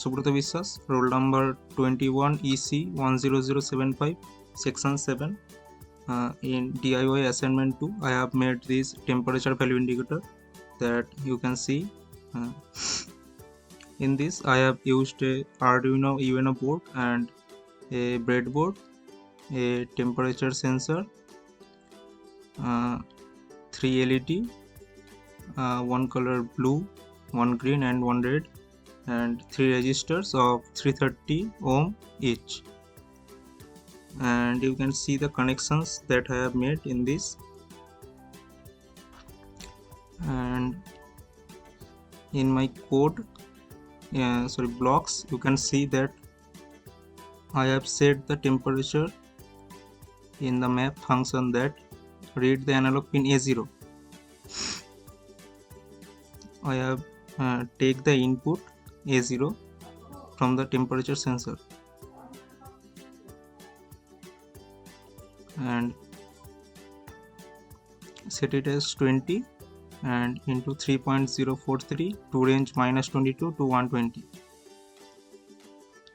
Subrata Biswas, roll number 21EC10075, section 7. In DIY assignment 2, I have made this temperature value indicator that you can see. In this, I have used a Arduino UNO board and a breadboard, a temperature sensor, 3 LED, one color blue, one green and one red, and 3 resistors of 330 ohm each. And you can see the connections that I have made in this. And in my code, blocks, you can see that I have set the temperature in the map function that read the analog pin A0. I have take the input A0 from the temperature sensor and set it as 20 and into 3.043 to range -22 to 120,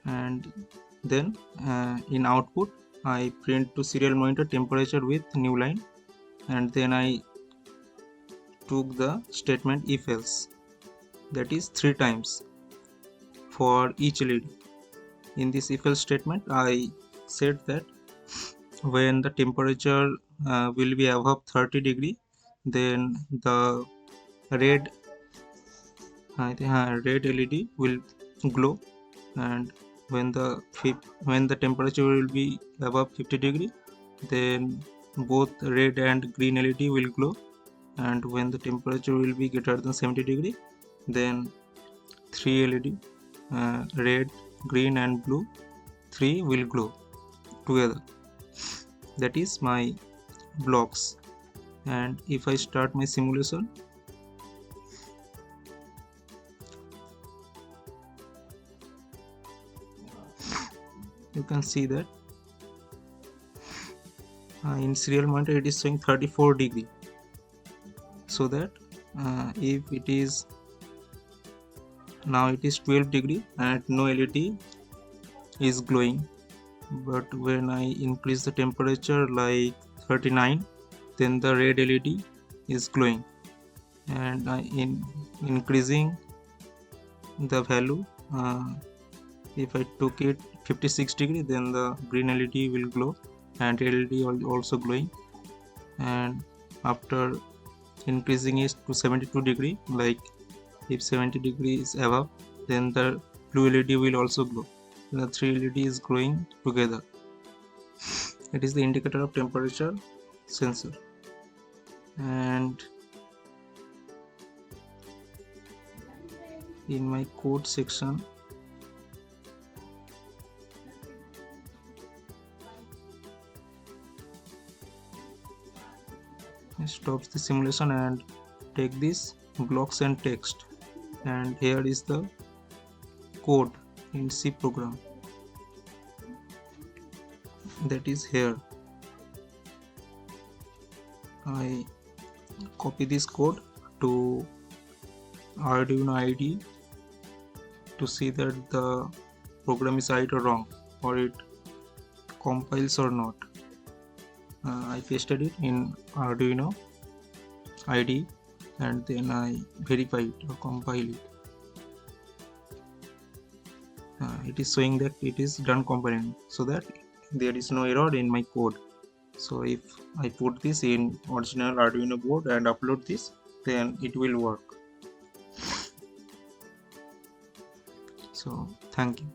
and then in output I print to serial monitor temperature with new line, and then I took the statement if else, that is 3 times for each LED. In this if else statement I said that when the temperature will be above 30 degree, then the red LED will glow, and when the temperature will be above 50 degree, then both red and green LED will glow, and when the temperature will be greater than 70 degree, then 3 LED, red, green and blue, 3 will glow together. That is my blocks. And if I start my simulation, you can see that in serial monitor it is showing 34 degree, so that if it is now it is 12 degree and no LED is glowing, but when I increase the temperature like 39, then the red LED is glowing, and in increasing the value, if I took it 56 degree, then the green LED will glow and LED also glowing, and after increasing it to 72 degree, like if 70 degree is above, then the blue LED will also glow. The 3 LED is glowing together. It is the indicator of temperature sensor. And in my code section, I stop the simulation and take this blocks and text, and here is the code in C program, that is here. I copy this code to Arduino IDE to see that the program is right or wrong, or it compiles or not. I pasted it in Arduino IDE and then I verify it or compile it. It is showing that it is done compiling, so that there is no error in my code. So if I put this in original Arduino board and upload this, then it will work. So thank you.